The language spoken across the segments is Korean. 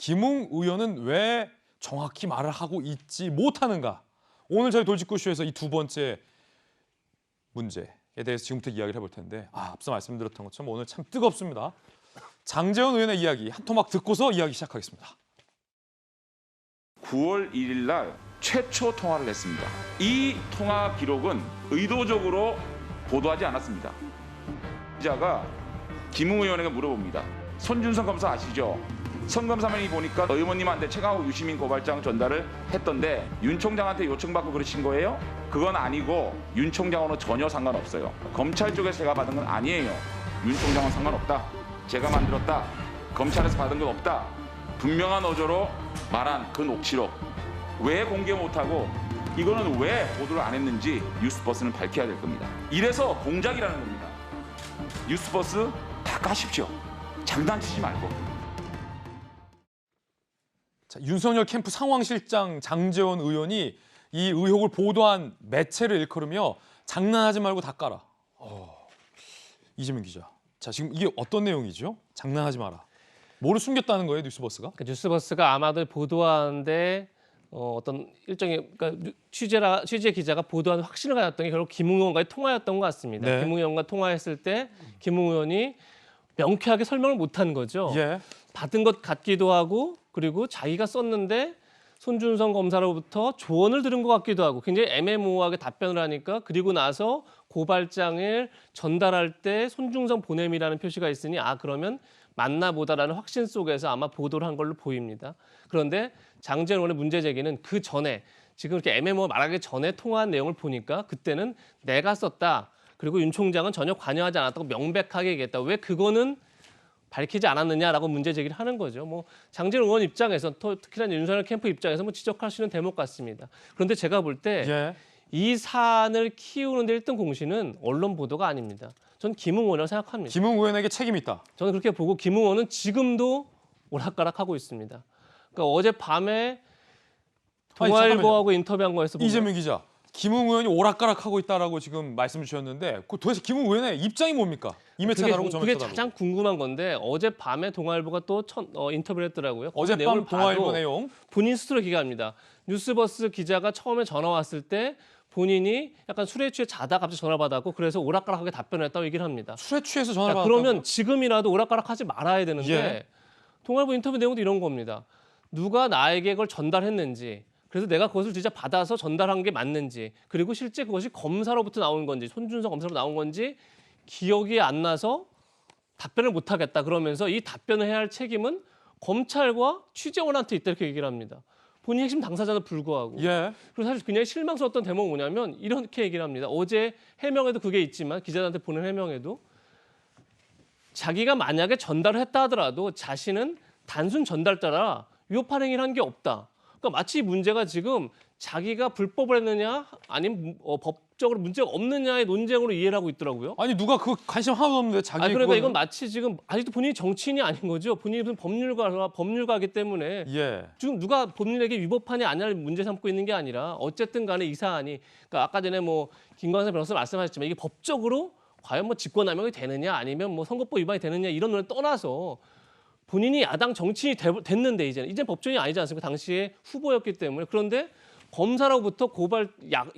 김웅 의원은 왜 정확히 말을 하고 있지 못하는가? 오늘 저희 돌직구쇼에서 이 두 번째 문제에 대해서 지금부터 이야기를 해볼 텐데 앞서 말씀드렸던 것처럼 오늘 참 뜨겁습니다. 장제원 의원의 이야기 한 토막 듣고서 이야기 시작하겠습니다. 9월 1일 날 최초 통화를 했습니다. 이 통화 기록은 의도적으로 보도하지 않았습니다. 기자가 김웅 의원에게 물어봅니다. 손준성 검사 아시죠? 성검사만이 보니까 의원님한테 최강욱 유시민 고발장 전달을 했던데 윤 총장한테 요청받고 그러신 거예요? 그건 아니고 윤 총장하고는 전혀 상관없어요. 검찰 쪽에서 제가 받은 건 아니에요. 윤 총장은 상관없다. 제가 만들었다. 검찰에서 받은 건 없다. 분명한 어조로 말한 그 녹취록 왜 공개 못하고 이거는 왜 보도를 안 했는지 뉴스버스는 밝혀야 될 겁니다. 이래서 공작이라는 겁니다. 뉴스버스 다 까십시오. 장난치지 말고. 자, 윤석열 캠프 상황실장 장제원 의원이 이 의혹을 보도한 매체를 일컬으며 장난하지 말고 다 깔아. 이재명 기자. 자, 지금 이게 어떤 내용이죠? 장난하지 마라. 뭐를 숨겼다는 거예요, 뉴스버스가? 그러니까 뉴스버스가 아마도 보도하는데 어떤 일종의 그러니까 취재 기자가 보도하는 확신을 가졌던 게 결국 김웅 의원과의 통화였던 것 같습니다. 네. 김웅 의원과 통화했을 때 김웅 의원이 명쾌하게 설명을 못한 거죠. 예. 받은 것 같기도 하고 그리고 자기가 썼는데 손준성 검사로부터 조언을 들은 것 같기도 하고 굉장히 애매모호하게 답변을 하니까 그리고 나서 고발장을 전달할 때 손준성 보냄이라는 표시가 있으니 그러면 맞나보다라는 확신 속에서 아마 보도를 한 걸로 보입니다. 그런데 장제원 의원의 문제 제기는 그 전에 지금 이렇게 애매모호 말하기 전에 통화한 내용을 보니까 그때는 내가 썼다. 그리고 윤 총장은 전혀 관여하지 않았다고 명백하게 얘기했다. 왜 그거는 밝히지 않았느냐라고 문제 제기를 하는 거죠. 뭐 장제원 의원 입장에서 특히나 윤석열 캠프 입장에서 뭐 지적할 수 있는 대목 같습니다. 그런데 제가 볼 때 이 사안을 키우는 데 1등 공신은 언론 보도가 아닙니다. 전 김웅 의원이라고 생각합니다. 김웅 의원에게 책임이 있다. 저는 그렇게 보고 김웅 의원은 지금도 오락가락하고 있습니다. 그러니까 어젯밤에 동아일보하고 인터뷰한 거에서 보면 이재명 기자. 김웅 의원이 오락가락하고 있다라고 지금 말씀을 주셨는데 도대체 김웅 의원의 입장이 뭡니까? 이매체 다르고 저매체 그게 다르고. 가장 궁금한 건데 어젯밤에 동아일보가 또 인터뷰를 했더라고요. 어젯밤 동아일보 내용. 본인 스스로 기각합니다. 뉴스버스 기자가 처음에 전화 왔을 때 본인이 약간 술에 취해 자다 갑자기 전화 받았고 그래서 오락가락하게 답변을 했다고 얘기를 합니다. 술에 취해서 전화를 받았다고? 그러면 지금이라도 오락가락하지 말아야 되는데 동아일보 인터뷰 내용도 이런 겁니다. 누가 나에게 그걸 전달했는지 그래서 내가 그것을 진짜 받아서 전달한 게 맞는지 그리고 실제 그것이 검사로부터 나온 건지 손준성 검사로 나온 건지 기억이 안 나서 답변을 못 하겠다 그러면서 이 답변을 해야 할 책임은 검찰과 취재원한테 있다 이렇게 얘기를 합니다. 본인 핵심 당사자는 불구하고. 그리고 사실 굉장히 실망스러웠던 대목은 뭐냐면 이렇게 얘기를 합니다. 어제 해명에도 그게 있지만 기자들한테 보낸 해명에도 자기가 만약에 전달을 했다 하더라도 자신은 단순 전달자라 위법한 행위를 한 게 없다. 그러니까 마치 문제가 지금 자기가 불법을 했느냐 아니면 법적으로 문제가 없느냐의 논쟁으로 이해를 하고 있더라고요. 아니 누가 그 관심 하나도 없는데 자기 그러니까 그거는... 이건 마치 지금 아직도 본인이 정치인이 아닌 거죠. 본인이 무슨 법률가기 때문에 지금 누가 법률에게 위법하냐 아니냐를 문제 삼고 있는 게 아니라 어쨌든 간에 이 사안이 그러니까 아까 전에 뭐 김광석 변호사 말씀하셨지만 이게 법적으로 과연 뭐 직권남용이 되느냐 아니면 뭐 선거법 위반이 되느냐 이런 논을 떠나서 본인이 야당 정치인이 됐는데 이제 법조인이 아니지 않습니까? 당시에 후보였기 때문에. 그런데 검사로부터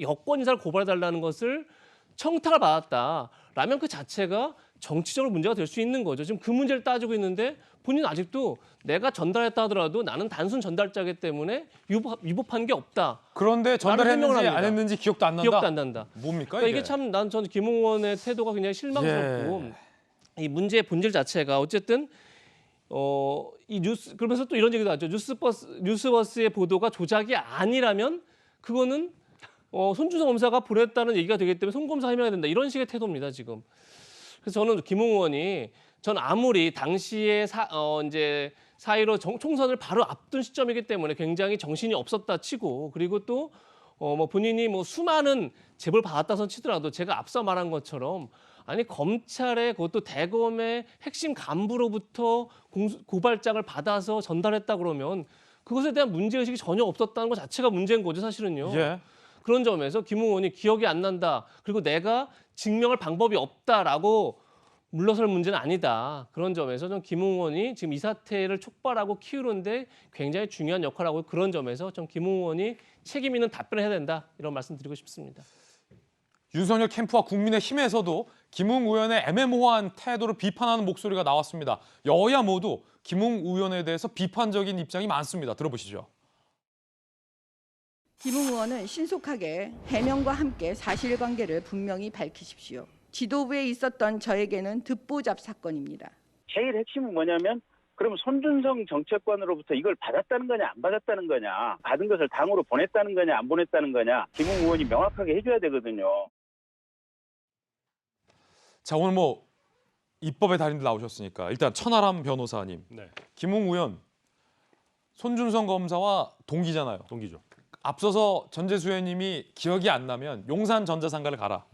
여권 인사를 고발해달라는 것을 청탁을 받았다라면 그 자체가 정치적으로 문제가 될 수 있는 거죠. 지금 그 문제를 따지고 있는데 본인은 아직도 내가 전달했다 하더라도 나는 단순 전달자이기 때문에 위법한 게 없다. 그런데 전달했는지 안 했는지 기억도 안 난다? 기억도 안 난다. 뭡니까 그러니까 이게 참 저는 김웅 의원의 태도가 굉장히 실망스럽고 이 문제의 본질 자체가 어쨌든 이 뉴스 그러면서 또 이런 얘기도 하죠. 뉴스버스의 보도가 조작이 아니라면 그거는 손준성 검사가 보냈다는 얘기가 되기 때문에 손 검사 해명해야 된다. 이런 식의 태도입니다, 지금. 그래서 저는 김웅 의원이 전 아무리 당시에 이제 4.15 총선을 바로 앞둔 시점이기 때문에 굉장히 정신이 없었다 치고 그리고 또 뭐 본인이 뭐 수많은 제보를 받았다선 치더라도 제가 앞서 말한 것처럼 아니 검찰의 그것도 대검의 핵심 간부로부터 고발장을 받아서 전달했다 그러면 그것에 대한 문제의식이 전혀 없었다는 것 자체가 문제인 거죠 사실은요. 그런 점에서 김웅 의원이 기억이 안 난다. 그리고 내가 증명할 방법이 없다라고 물러설 문제는 아니다. 그런 점에서 좀 김웅원이 지금 이 사태를 촉발하고 키우는데 굉장히 중요한 역할을 하고 그런 점에서 좀 김웅원이 책임 있는 답변을 해야 된다. 이런 말씀 드리고 싶습니다. 윤석열 캠프와 국민의힘에서도 김웅 의원의 애매모호한 태도를 비판하는 목소리가 나왔습니다. 여야 모두 김웅 의원에 대해서 비판적인 입장이 많습니다. 들어보시죠. 김웅 의원은 신속하게 해명과 함께 사실관계를 분명히 밝히십시오. 지도부에 있었던 저에게는 듣보잡 사건입니다. 제일 핵심은 뭐냐면 그럼 손준성 정책관으로부터 이걸 받았다는 거냐 안 받았다는 거냐, 받은 것을 당으로 보냈다는 거냐 안 보냈다는 거냐, 김웅 의원이 명확하게 해줘야 되거든요. 자, 오늘 뭐 입법의 달인들 나오셨으니까 일단 천하람 변호사님, 네, 김웅 의원 손준성 검사와 동기잖아요. 동기죠. 앞서서 전재수 의원님이 기억이 안 나면 용산 전자상가를 가라.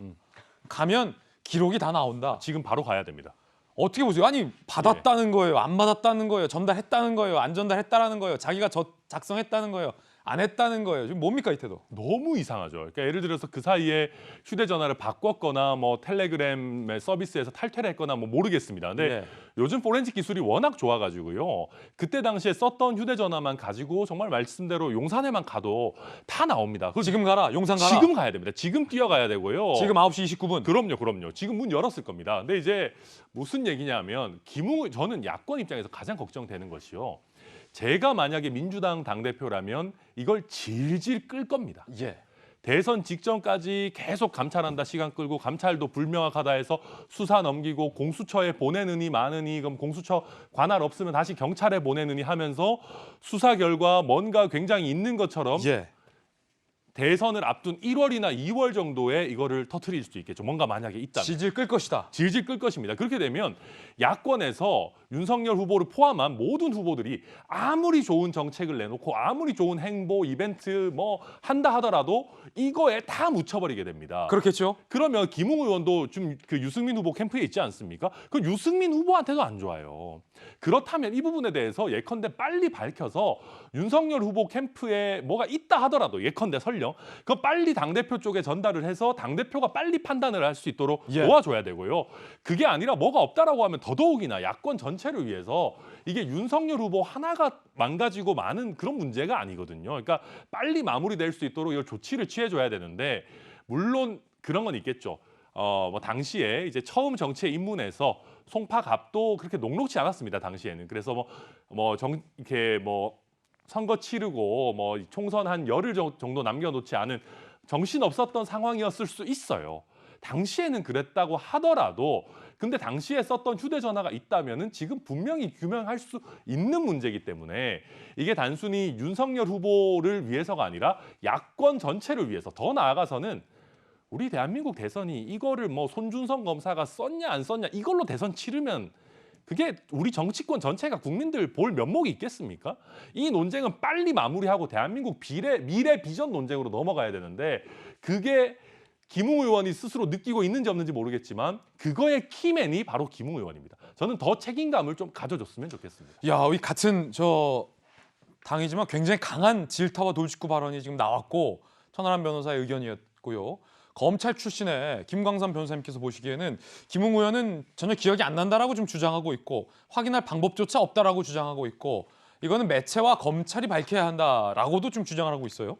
가면 기록이 다 나온다. 지금 바로 가야 됩니다. 어떻게 보세요? 아니 받았다는 거예요, 안 받았다는 거예요, 전달했다는 거예요, 안 전달했다라는 거예요, 자기가 작성했다는 거예요, 안 했다는 거예요. 지금 뭡니까 이 태도? 너무 이상하죠. 그러니까 예를 들어서 그 사이에 휴대전화를 바꿨거나 뭐 텔레그램의 서비스에서 탈퇴를 했거나 뭐 모르겠습니다. 근데 네. 요즘 포렌식 기술이 워낙 좋아가지고요. 그때 당시에 썼던 휴대전화만 가지고 정말 말씀대로 용산에만 가도 다 나옵니다. 그걸 지금 가라, 용산 가라. 지금 가야 됩니다. 지금 뛰어가야 되고요. 지금 9시 29분. 그럼요. 지금 문 열었을 겁니다. 근데 이제 무슨 얘기냐면 저는 야권 입장에서 가장 걱정되는 것이요. 제가 만약에 민주당 당대표라면 이걸 질질 끌 겁니다. 예. 대선 직전까지 계속 감찰한다, 시간 끌고 감찰도 불명확하다 해서 수사 넘기고 공수처에 보내느니 마느니, 그럼 공수처 관할 없으면 다시 경찰에 보내느니 하면서 수사 결과 뭔가 굉장히 있는 것처럼 예. 대선을 앞둔 1월이나 2월 정도에 이거를 터뜨릴 수도 있겠죠. 뭔가 만약에 있다면. 지질 끌 것이다. 질질 끌 것입니다. 그렇게 되면 야권에서 윤석열 후보를 포함한 모든 후보들이 아무리 좋은 정책을 내놓고 아무리 좋은 행보, 이벤트 뭐 한다 하더라도 이거에 다 묻혀버리게 됩니다. 그렇겠죠. 그러면 김웅 의원도 좀 그 유승민 후보 캠프에 있지 않습니까? 그 유승민 후보한테도 안 좋아요. 그렇다면 이 부분에 대해서 예컨대 빨리 밝혀서 윤석열 후보 캠프에 뭐가 있다 하더라도 예컨대 설령 그거 빨리 당대표 쪽에 전달을 해서 당대표가 빨리 판단을 할 수 있도록 예. 도와줘야 되고요. 그게 아니라 뭐가 없다라고 하면 더더욱이나 야권 전체를 위해서 이게 윤석열 후보 하나가 망가지고 많은 그런 문제가 아니거든요. 그러니까 빨리 마무리될 수 있도록 이 조치를 취해줘야 되는데 물론 그런 건 있겠죠. 뭐 당시에 이제 처음 정치에 입문해서 송파갑도 그렇게 녹록지 않았습니다. 당시에는. 그래서 이렇게 선거 치르고 총선 한 열흘 정도 남겨놓지 않은 정신 없었던 상황이었을 수 있어요. 당시에는 그랬다고 하더라도 근데 당시에 썼던 휴대전화가 있다면은 지금 분명히 규명할 수 있는 문제이기 때문에 이게 단순히 윤석열 후보를 위해서가 아니라 야권 전체를 위해서 더 나아가서는 우리 대한민국 대선이 이거를 손준성 검사가 썼냐 안 썼냐 이걸로 대선 치르면 그게 우리 정치권 전체가 국민들 볼 면목이 있겠습니까? 이 논쟁은 빨리 마무리하고 대한민국 미래 비전 논쟁으로 넘어가야 되는데 그게 김웅 의원이 스스로 느끼고 있는지 없는지 모르겠지만 그거의 키맨이 바로 김웅 의원입니다. 저는 더 책임감을 좀 가져줬으면 좋겠습니다. 야, 이 같은 당이지만 굉장히 강한 질타와 돌직구 발언이 지금 나왔고 천하람 변호사의 의견이었고요. 검찰 출신의 김광삼 변호사님께서 보시기에는 김웅 의원은 전혀 기억이 안 난다라고 좀 주장하고 있고 확인할 방법조차 없다라고 주장하고 있고 이거는 매체와 검찰이 밝혀야 한다라고도 좀 주장을 하고 있어요.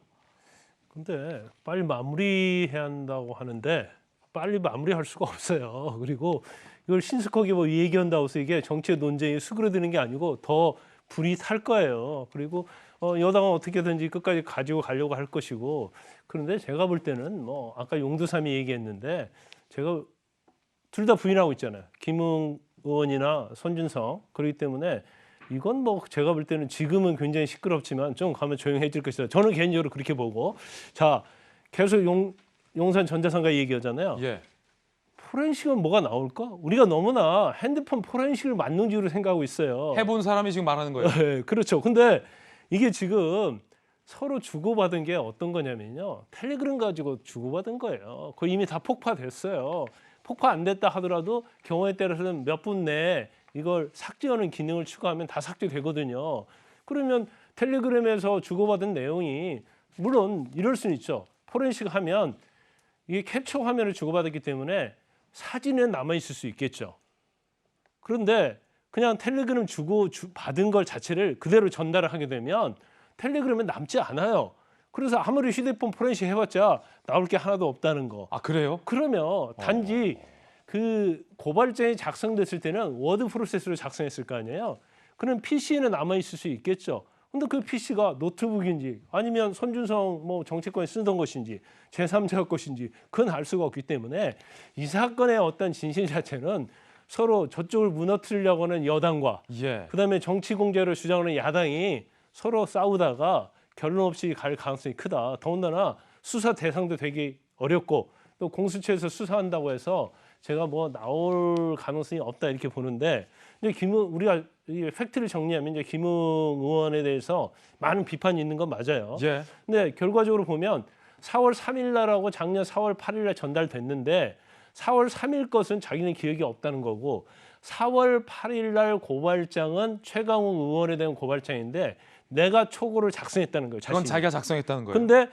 근데 빨리 마무리해야 한다고 하는데 빨리 마무리할 수가 없어요. 그리고 이걸 신속하게 얘기한다고 해서 이게 정치의 논쟁이 수그러드는 게 아니고 더 불이 탈 거예요. 그리고 여당은 어떻게든지 끝까지 가지고 가려고 할 것이고 그런데 제가 볼 때는 아까 용두삼이 얘기했는데 제가 둘 다 부인하고 있잖아요. 김웅 의원이나 손준성. 그렇기 때문에 이건 제가 볼 때는 지금은 굉장히 시끄럽지만 좀 가면 조용해질 것이다. 저는 개인적으로 그렇게 보고 자 계속 용산 전자상가 얘기하잖아요. 예. 포렌식은 뭐가 나올까? 우리가 너무나 핸드폰 포렌식을 만능주의로 생각하고 있어요. 해본 사람이 지금 말하는 거예요. 네, 그렇죠. 근데 이게 지금 서로 주고받은 게 어떤 거냐면요. 텔레그램 가지고 주고받은 거예요. 그거 이미 다 폭파됐어요. 폭파 안 됐다 하더라도 경우에 따라서는 몇 분 내에 이걸 삭제하는 기능을 추가하면 다 삭제되거든요. 그러면 텔레그램에서 주고받은 내용이 물론 이럴 수는 있죠. 포렌식 하면 이게 캡처 화면을 주고받았기 때문에 사진은 남아있을 수 있겠죠. 그런데 그냥 텔레그램 받은 걸 자체를 그대로 전달을 하게 되면 텔레그램에 남지 않아요. 그래서 아무리 휴대폰 포렌식 해봤자 나올 게 하나도 없다는 거. 아 그래요? 그러면 단지 그 고발장이 작성됐을 때는 워드 프로세스로 작성했을 거 아니에요. 그럼 PC에는 남아 있을 수 있겠죠. 근데 그 PC가 노트북인지 아니면 손준성 뭐 정치권에 쓰던 것인지 제3자 것인지 그건 알 수가 없기 때문에 이 사건의 어떤 진실 자체는 서로 저쪽을 무너뜨리려고 하는 여당과 예. 그다음에 정치 공작을 주장하는 야당이 서로 싸우다가 결론 없이 갈 가능성이 크다. 더군다나 수사 대상도 되게 어렵고 또 공수처에서 수사한다고 해서 제가 뭐 나올 가능성이 없다 이렇게 보는데 이제 우리가 이 팩트를 정리하면 이제 김웅 의원에 대해서 많은 비판이 있는 건 맞아요. 예. 근데 결과적으로 보면 4월 3일 날하고 작년 4월 8일 날 전달됐는데 4월 3일 것은 자기는 기억이 없다는 거고 4월 8일 날 고발장은 최강욱 의원에 대한 고발장인데 내가 초고를 작성했다는 거예요. 그건 자신이. 자기가 작성했다는 거예요. 근데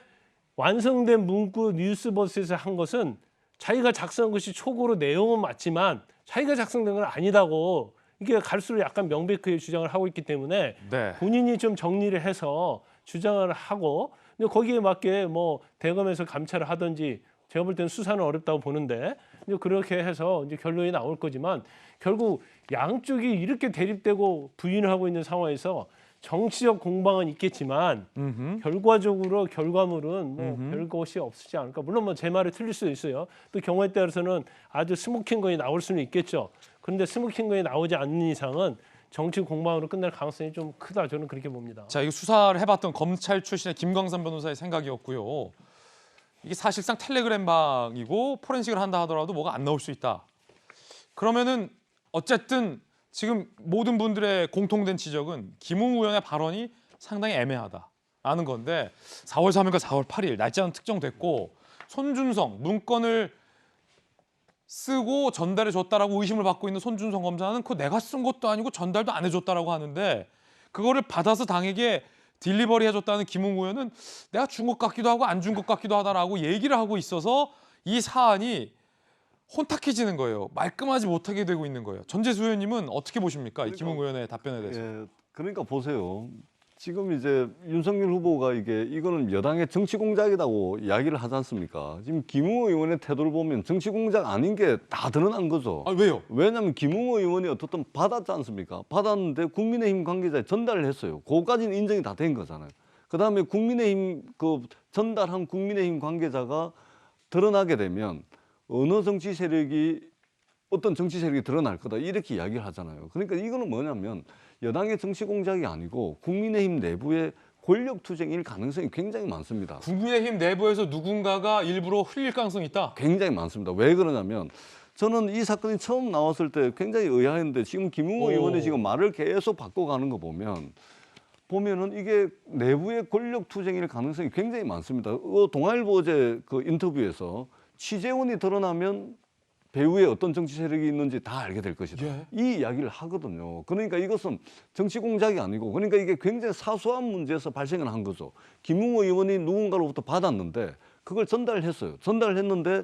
완성된 문구 뉴스버스에서 한 것은 자기가 작성한 것이 초고로 내용은 맞지만 자기가 작성된 건 아니다고 이게 갈수록 약간 명백하게 주장을 하고 있기 때문에 네. 본인이 좀 정리를 해서 주장을 하고 근데 거기에 맞게 뭐 대검에서 감찰을 하든지 제가 볼 때는 수사는 어렵다고 보는데 이제 그렇게 해서 이제 결론이 나올 거지만 결국 양쪽이 이렇게 대립되고 부인을 하고 있는 상황에서 정치적 공방은 있겠지만 결과적으로 결과물은 뭐 별것이 없지 않을까. 물론 뭐 제 말이 틀릴 수도 있어요. 또 경우에 따라서는 아주 스모킹 건이 나올 수는 있겠죠. 그런데 스모킹 건이 나오지 않는 이상은 정치 공방으로 끝날 가능성이 좀 크다. 저는 그렇게 봅니다. 자, 이거 수사를 해봤던 검찰 출신의 김광삼 변호사의 생각이었고요. 이게 사실상 텔레그램방이고 포렌식을 한다 하더라도 뭐가 안 나올 수 있다. 그러면은 어쨌든 지금 모든 분들의 공통된 지적은 김웅 의원의 발언이 상당히 애매하다라는 건데 4월 3일과 4월 8일 날짜는 특정됐고 손준성 문건을 쓰고 전달해 줬다라고 의심을 받고 있는 손준성 검사는 그거 내가 쓴 것도 아니고 전달도 안 해줬다라고 하는데 그거를 받아서 당에게 딜리버리 해줬다는 김웅 의원은 내가 준 것 같기도 하고 안 준 것 같기도 하다라고 얘기를 하고 있어서 이 사안이 혼탁해지는 거예요. 말끔하지 못하게 되고 있는 거예요. 전재수 의원님은 어떻게 보십니까? 이 김웅 의원의 답변에 대해서. 예, 그러니까 보세요. 지금 이제 윤석열 후보가 이거는 여당의 정치 공작이라고 이야기를 하지 않습니까? 지금 김웅 의원의 태도를 보면 정치 공작 아닌 게 다 드러난 거죠. 아, 왜요? 왜냐하면 김웅 의원이 어떻든 받았지 않습니까? 받았는데 국민의힘 관계자에 전달을 했어요. 그거까지는 인정이 다 된 거잖아요. 그다음에 국민의힘 전달한 국민의힘 관계자가 드러나게 되면 어느 정치 세력이 어떤 정치 세력이 드러날 거다 이렇게 이야기를 하잖아요. 그러니까 이거는 뭐냐면 여당의 정치 공작이 아니고 국민의힘 내부의 권력 투쟁일 가능성이 굉장히 많습니다. 국민의힘 내부에서 누군가가 일부러 흘릴 가능성이 있다. 굉장히 많습니다. 왜 그러냐면 저는 이 사건이 처음 나왔을 때 굉장히 의아했는데 지금 김웅 의원이 지금 말을 계속 바꿔가는 거 보면은 이게 내부의 권력 투쟁일 가능성이 굉장히 많습니다. 동아일보 어제 그 인터뷰에서 취재원이 드러나면 배후에 어떤 정치 세력이 있는지 다 알게 될 것이다. 예. 이 이야기를 하거든요. 그러니까 이것은 정치 공작이 아니고 그러니까 이게 굉장히 사소한 문제에서 발생을 한 거죠. 김웅 의원이 누군가로부터 받았는데 그걸 전달했어요. 전달했는데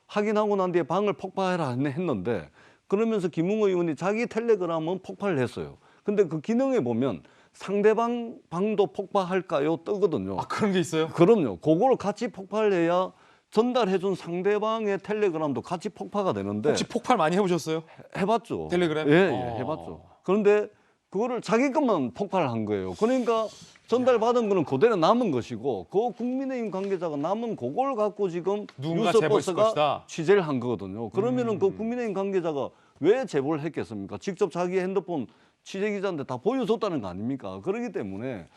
확인하고 난 뒤에 방을 폭파해라 했는데 그러면서 김웅 의원이 자기 텔레그램은 폭발을 했어요. 근데 그 기능에 보면 상대방 방도 폭파할까요? 뜨거든요. 아, 그런 게 있어요? 그럼요. 그걸 같이 폭발해야 전달해준 상대방의 텔레그램도 같이 폭파가 되는데 혹시 폭발 많이 해보셨어요? 해봤죠. 텔레그램? 예, 해봤죠. 그런데 그거를 자기 것만 폭발을 한 거예요. 그러니까 전달받은 거는 그대로 남은 것이고 그 국민의힘 관계자가 남은 그걸 갖고 지금 누군가 제보했을 것이다. 뉴스버스가 취재를 한 거거든요. 그러면은 그 국민의힘 관계자가 왜 제보를 했겠습니까? 직접 자기 핸드폰 취재기자한테 다 보여줬다는 거 아닙니까? 그렇기 때문에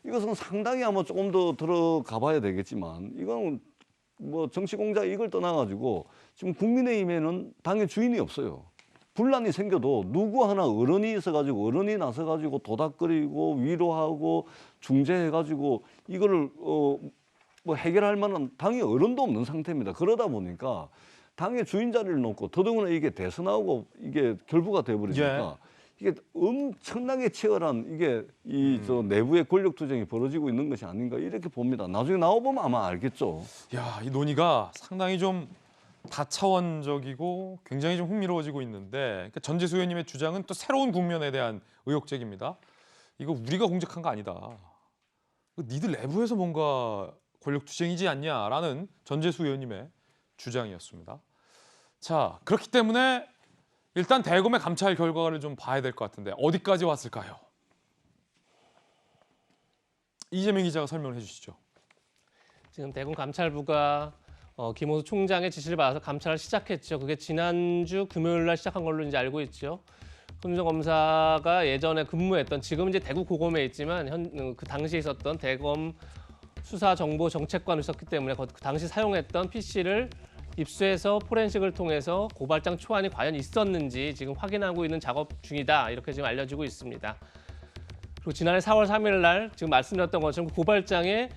이것은 상당히 아마 조금 더 들어가 봐야 되겠지만 이건 뭐 정치 공작 이걸 떠나가지고 지금 국민의힘에는 당의 주인이 없어요. 분란이 생겨도 누구 하나 어른이 있어가지고 어른이 나서가지고 도닥거리고 위로하고 중재해가지고 이거를 뭐 해결할 만한 당의 어른도 없는 상태입니다. 그러다 보니까 당의 주인 자리를 놓고 더더구나 이게 대선하고 이게 결부가 돼버리니까 이게 엄청나게 치열한 이게 저 내부의 권력 투쟁이 벌어지고 있는 것이 아닌가 이렇게 봅니다. 나중에 나와보면 아마 알겠죠. 야, 이 논의가 상당히 좀 다차원적이고 굉장히 좀 흥미로워지고 있는데 그러니까 전재수 의원님의 주장은 또 새로운 국면에 대한 의혹 제기입니다. 이거 우리가 공작한 거 아니다. 니들 내부에서 뭔가 권력 투쟁이지 않냐라는 전재수 의원님의 주장이었습니다. 자, 그렇기 때문에 일단 대검의 감찰 결과를 좀 봐야 될 것 같은데 어디까지 왔을까요? 이재명 기자가 설명을 해주시죠. 지금 대검 감찰부가 김호수 총장의 지시를 받아서 감찰을 시작했죠. 그게 지난주 금요일 날 시작한 걸로 이제 알고 있죠. 손준성 검사가 예전에 근무했던 지금 이제 대구 고검에 있지만 그 당시에 있었던 대검 수사정보정책관을 있었기 때문에 그 당시 사용했던 PC를 입수해서 포렌식을 통해서 고발장 초안이 과연 있었는지 지금 확인하고 있는 작업 중이다. 이렇게 지금 알려지고 있습니다. 그리고 지난해 4월 3일 날 지금 말씀드렸던 것처럼 고발장에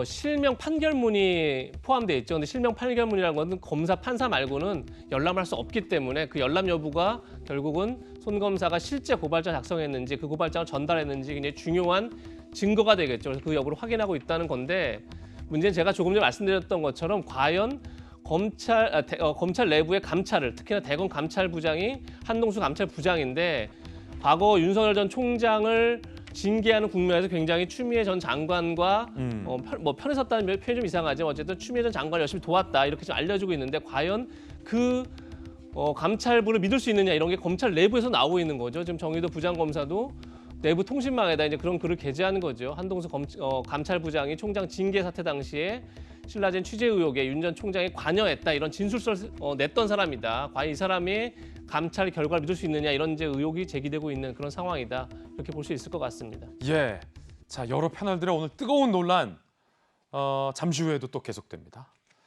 실명 판결문이 포함되어 있죠. 근데 실명 판결문이라는 것은 검사, 판사 말고는 열람할 수 없기 때문에 그 열람 여부가 결국은 손 검사가 실제 고발장 작성했는지 그 고발장을 전달했는지 굉장히 중요한 증거가 되겠죠. 그래서 그 여부를 확인하고 있다는 건데 문제는 제가 조금 전에 말씀드렸던 것처럼 과연 검찰 내부의 감찰을 특히나 대검 감찰부장이 한동수 감찰부장인데 과거 윤석열 전 총장을 징계하는 국면에서 굉장히 추미애 전 장관과 편에 섰다는 표현이 좀 이상하지만 어쨌든 추미애 전 장관을 열심히 도왔다 이렇게 좀 알려지고 있는데 과연 그 감찰부를 믿을 수 있느냐 이런 게 검찰 내부에서 나오고 있는 거죠. 지금 정의도 부장검사도 내부 통신망에다 이제 그런 글을 게재하는 거죠. 한동수 감찰부장이 총장 징계 사태 당시에 신라젠 취재 의혹에 윤 전 총장이 관여했다 이런 진술서를 냈던 사람이다. 과연 이 사람이 감찰 결과를 믿을 수 있느냐 이런 이제 의혹이 제기되고 있는 그런 상황이다. 이렇게 볼 수 있을 것 같습니다. 예, 자 여러 패널들의 오늘 뜨거운 논란 잠시 후에도 또 계속됩니다.